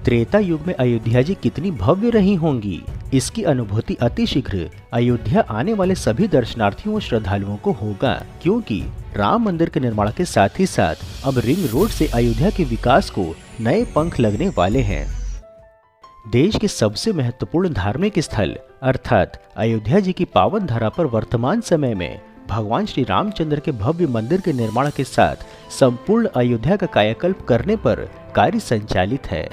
त्रेता युग में अयोध्या जी कितनी भव्य रही होंगी, इसकी अनुभूति अति शीघ्र अयोध्या आने वाले सभी दर्शनार्थियों और श्रद्धालुओं को होगा, क्योंकि राम मंदिर के निर्माण के साथ ही साथ अब रिंग रोड से अयोध्या के विकास को नए पंख लगने वाले हैं। देश के सबसे महत्वपूर्ण धार्मिक स्थल अर्थात अयोध्या जी की पावन धरा पर वर्तमान समय में भगवान श्री रामचंद्र के भव्य मंदिर के निर्माण के साथ संपूर्ण अयोध्या का कायाकल्प करने पर कार्य संचालित है।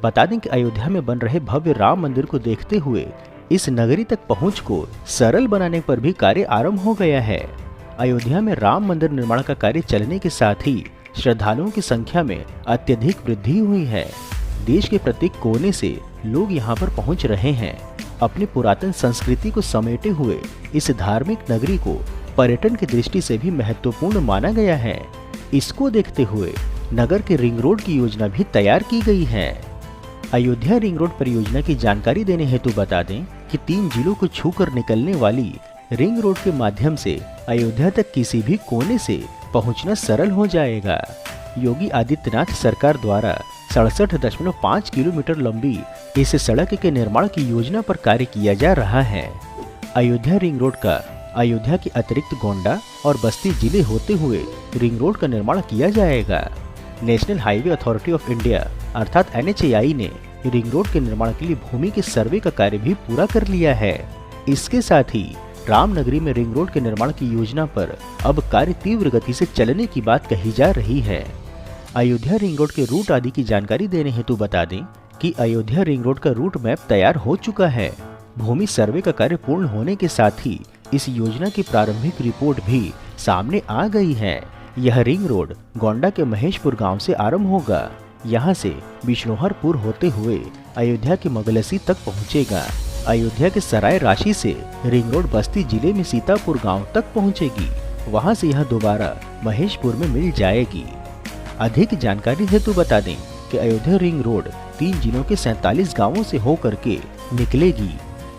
बता दें कि अयोध्या में बन रहे भव्य राम मंदिर को देखते हुए इस नगरी तक पहुंच को सरल बनाने पर भी कार्य आरंभ हो गया है। अयोध्या में राम मंदिर निर्माण का कार्य चलने के साथ ही श्रद्धालुओं की संख्या में अत्यधिक वृद्धि हुई है। देश के प्रत्येक कोने से लोग यहाँ पर पहुँच रहे हैं। अपनी पुरातन संस्कृति को समेटे हुए इस धार्मिक नगरी को पर्यटन की दृष्टि से भी महत्वपूर्ण माना गया है। इसको देखते हुए नगर के रिंग रोड की योजना भी तैयार की गई है। अयोध्या रिंग रोड परियोजना की जानकारी देने हेतु बता दें कि 3 जिलों को छूकर निकलने वाली रिंग रोड के माध्यम से अयोध्या तक किसी भी कोने से पहुंचना सरल हो जाएगा। योगी आदित्यनाथ सरकार द्वारा 67.5 किलोमीटर लंबी इस सड़क के निर्माण की योजना पर कार्य किया जा रहा है। अयोध्या रिंग रोड का अयोध्या के अतिरिक्त गोंडा और बस्ती जिले होते हुए रिंग रोड का निर्माण किया जाएगा। National highway authority of India अर्थात NHAI ने रिंग रोड के निर्माण के लिए भूमि के सर्वे का कार्य भी पूरा कर लिया है। इसके साथ ही रामनगरी में रिंग रोड के निर्माण की योजना पर अब कार्य तीव्र गति से चलने की बात कही जा रही है। अयोध्या रिंग रोड के रूट आदि की जानकारी देने हेतु बता दें कि अयोध्या रिंग रोड का रूट मैप तैयार हो चुका है। भूमि सर्वे का कार्य पूर्ण होने के साथ ही इस योजना की प्रारंभिक रिपोर्ट भी सामने आ गई है। यह रिंग रोड गोंडा के महेशपुर गांव से आरंभ होगा। यहां से बिश्नोहरपुर होते हुए अयोध्या के मगलसी तक पहुंचेगा। अयोध्या के सराय राशि से रिंग रोड बस्ती जिले में सीतापुर गांव तक पहुंचेगी। वहां से यह दोबारा महेशपुर में मिल जाएगी। अधिक जानकारी हेतु बता दें कि अयोध्या रिंग रोड 3 जिलों के 47 गांवों से होकर के निकलेगी।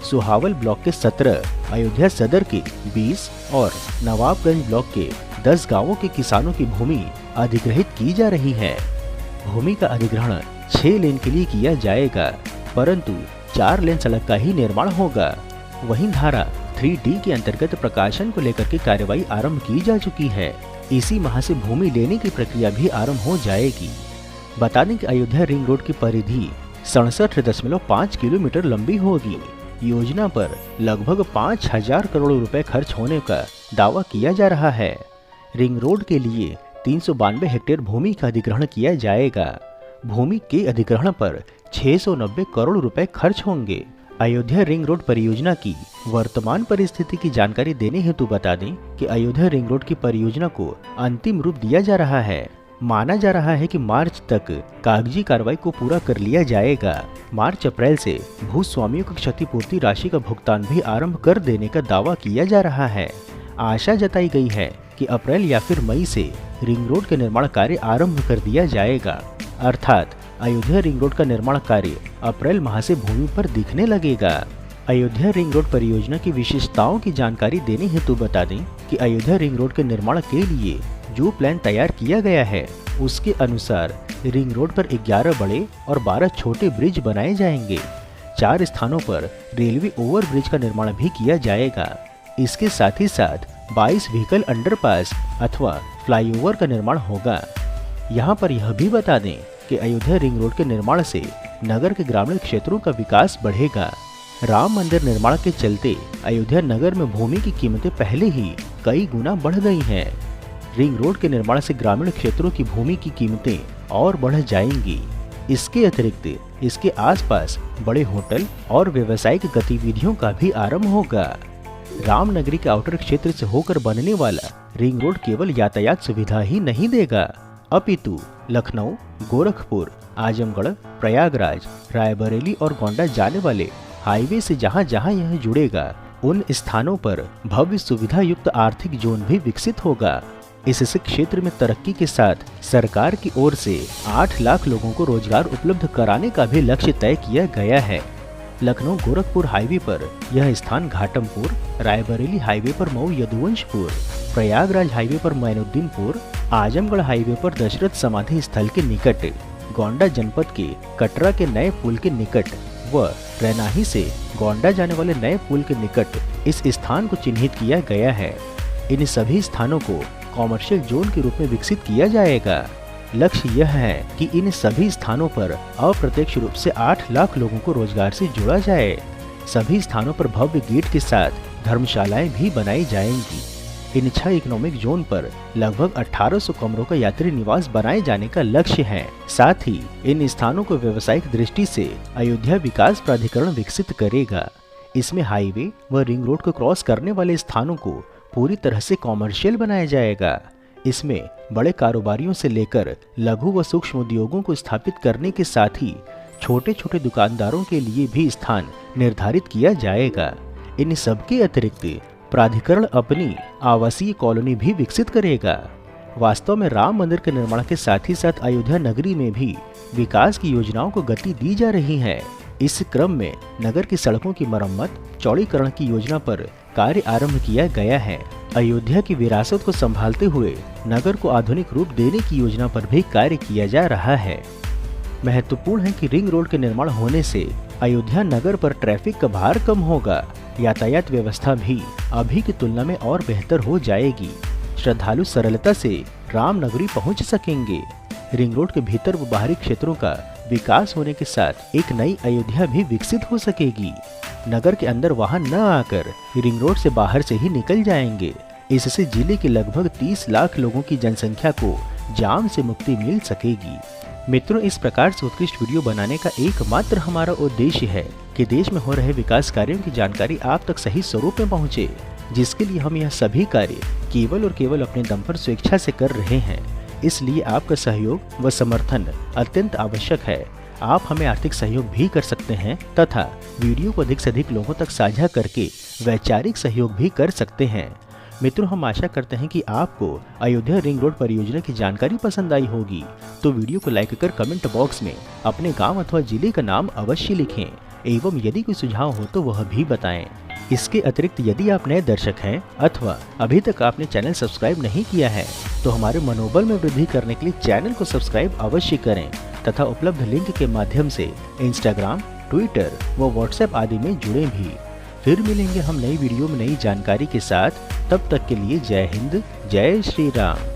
सुहावल ब्लॉक के 17, अयोध्या सदर के 20 और नवाबगंज ब्लॉक के 10 गांवों के किसानों की भूमि अधिग्रहित की जा रही है। भूमि का अधिग्रहण 6 लेन के लिए किया जाएगा, परंतु 4 लेन सड़क का ही निर्माण होगा। वहीं धारा 3D के अंतर्गत प्रकाशन को लेकर के कार्यवाही आरंभ की जा चुकी है। इसी माह से भूमि लेने की प्रक्रिया भी आरंभ हो जाएगी। बता दें कि अयोध्या रिंग रोड की परिधि 67.5 किलोमीटर लंबी होगी। योजना पर लगभग 5,000 करोड़ रुपए खर्च होने का दावा किया जा रहा है। रिंग रोड के लिए 392 हेक्टेयर भूमि का अधिग्रहण किया जाएगा। भूमि के अधिग्रहण पर 690 करोड़ रुपए खर्च होंगे। अयोध्या रिंग रोड परियोजना की वर्तमान परिस्थिति की जानकारी देने हेतु बता दें कि अयोध्या रिंग रोड की परियोजना को अंतिम रूप दिया जा रहा है। माना जा रहा है कि मार्च तक कागजी कार्रवाई को पूरा कर लिया जाएगा। मार्च अप्रैल से भूस्वामियों को क्षतिपूर्ति राशि का भुगतान भी आरंभ कर देने का दावा किया जा रहा है। आशा जताई गई है कि अप्रैल या फिर मई से रिंग रोड के निर्माण कार्य आरंभ कर दिया जाएगा, अर्थात अयोध्या रिंग रोड का निर्माण कार्य अप्रैल माह से भूमि पर दिखने लगेगा। अयोध्या रिंग रोड परियोजना की विशेषताओं की जानकारी देने हेतु बता दें कि अयोध्या रिंग रोड के निर्माण के लिए जो प्लान तैयार किया गया है उसके अनुसार रिंग रोड पर 11 बड़े और 12 छोटे ब्रिज बनाए जाएंगे। 4 स्थानों पर रेलवे ओवर ब्रिज का निर्माण भी किया जाएगा। इसके साथ ही साथ 22 व्हीकल अंडरपास अथवा फ्लाईओवर का निर्माण होगा। यहाँ पर यह भी बता दें कि अयोध्या रिंग रोड के निर्माण से नगर के ग्रामीण क्षेत्रों का विकास बढ़ेगा। राम मंदिर निर्माण के चलते अयोध्या नगर में भूमि की कीमतें पहले ही कई गुना बढ़ गई हैं। रिंग रोड के निर्माण से ग्रामीण क्षेत्रों की भूमि की कीमतें और बढ़ जाएंगी। इसके अतिरिक्त इसके आसपास बड़े होटल और व्यावसायिक गतिविधियों का भी आरंभ होगा। रामनगरी के आउटर क्षेत्र से होकर बनने वाला रिंग रोड केवल यातायात सुविधा ही नहीं देगा, अपितु लखनऊ, गोरखपुर, आजमगढ़, प्रयागराज, रायबरेली और गोंडा जाने वाले हाईवे से जहां जहां यह जुड़ेगा उन स्थानों पर भव्य सुविधा युक्त आर्थिक जोन भी विकसित होगा। इससे क्षेत्र में तरक्की के साथ सरकार की ओर से 8 लाख लोगों को रोजगार उपलब्ध कराने का भी लक्ष्य तय किया गया है। लखनऊ गोरखपुर हाईवे पर यह स्थान घाटमपुर, रायबरेली हाईवे पर मऊ यदुवंशपुर, प्रयागराज हाईवे पर मैनुद्दीनपुर, आजमगढ़ हाईवे पर दशरथ समाधि स्थल के निकट गोंडा जनपद के कटरा के नए पुल के निकट व रैनाही से गोंडा जाने वाले नए पुल के निकट इस स्थान को चिन्हित किया गया है। इन सभी स्थानों को कॉमर्शियल जोन के रूप में विकसित किया जाएगा। लक्ष्य यह है कि इन सभी स्थानों पर अप्रत्यक्ष रूप से 8 लाख लोगों को रोजगार से जोड़ा जाए। सभी स्थानों पर भव्य गेट के साथ धर्मशालाएं भी बनाई जाएंगी। इन 6 इकोनॉमिक जोन पर लगभग 1800 कमरों का यात्री निवास बनाए जाने का लक्ष्य है। साथ ही इन स्थानों को व्यावसायिक दृष्टि से अयोध्या विकास प्राधिकरण विकसित करेगा। इसमें हाईवे व रिंग रोड को क्रॉस करने वाले स्थानों को पूरी तरह से कॉमर्शियल बनाया जाएगा। इसमें बड़े कारोबारियों से लेकर लघु व सूक्ष्म उद्योगों को स्थापित करने के साथ ही छोटे छोटे दुकानदारों के लिए भी स्थान निर्धारित किया जाएगा। इन सबके अतिरिक्त प्राधिकरण अपनी आवासीय कॉलोनी भी विकसित करेगा। वास्तव में राम मंदिर के निर्माण के साथ ही साथ अयोध्या नगरी में भी विकास की योजनाओं को गति दी जा रही है। इस क्रम में नगर की सड़कों की मरम्मत, चौड़ीकरण की योजना पर कार्य आरंभ किया गया है। अयोध्या की विरासत को संभालते हुए नगर को आधुनिक रूप देने की योजना पर भी कार्य किया जा रहा है। महत्वपूर्ण है कि रिंग रोड के निर्माण होने से अयोध्या नगर पर ट्रैफिक का भार कम होगा। यातायात व्यवस्था भी अभी की तुलना में और बेहतर हो जाएगी। श्रद्धालु सरलता से राम नगरी पहुंच सकेंगे। रिंग रोड के भीतर व बाहरी क्षेत्रों का विकास होने के साथ एक नई अयोध्या भी विकसित हो सकेगी। नगर के अंदर वाहन न आकर रिंग रोड से बाहर से ही निकल जाएंगे। इससे जिले के लगभग 30 लाख लोगों की जनसंख्या को जाम से मुक्ति मिल सकेगी। मित्रों, इस प्रकार से उत्कृष्ट वीडियो बनाने का एकमात्र हमारा उद्देश्य है कि देश में हो रहे विकास कार्यों की जानकारी आप तक सही स्वरूप में पहुंचे, जिसके लिए हम यह सभी कार्य केवल और केवल अपने दम पर स्वेच्छा से कर रहे हैं। इसलिए आपका सहयोग व समर्थन अत्यंत आवश्यक है। आप हमें आर्थिक सहयोग भी कर सकते हैं तथा वीडियो को अधिक से अधिक लोगों तक साझा करके वैचारिक सहयोग भी कर सकते हैं। मित्रों, हम आशा करते हैं कि आपको अयोध्या रिंग रोड परियोजना की जानकारी पसंद आई होगी। तो वीडियो को लाइक कर कमेंट बॉक्स में अपने गांव अथवा जिले का नाम अवश्य लिखें एवं यदि कोई सुझाव हो तो वह भी बताएं। इसके अतिरिक्त यदि आप नए दर्शक हैं अथवा अभी तक आपने चैनल सब्सक्राइब नहीं किया है तो हमारे मनोबल में वृद्धि करने के लिए चैनल को सब्सक्राइब अवश्य करें तथा उपलब्ध लिंक के माध्यम से इंस्टाग्राम, ट्विटर व व्हाट्सएप आदि में जुड़े भी। फिर मिलेंगे हम नई वीडियो में नई जानकारी के साथ। तब तक के लिए जय हिंद, जय श्री राम।